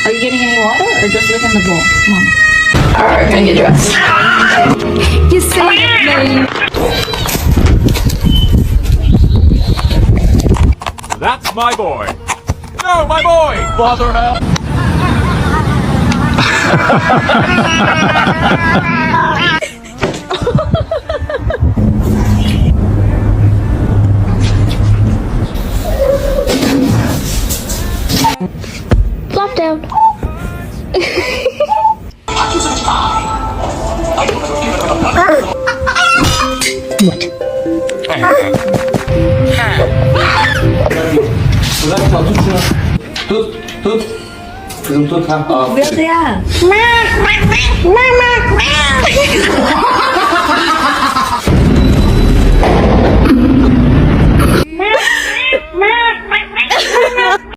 Are you getting any water or just licking the bowl? Mom. Alright, gonna get dressed. You saved me. That's my boy. No, my boy. Father help. Flop down. Tut şunu. Tut, tut. Kızım tut ha. Kuya, kuya.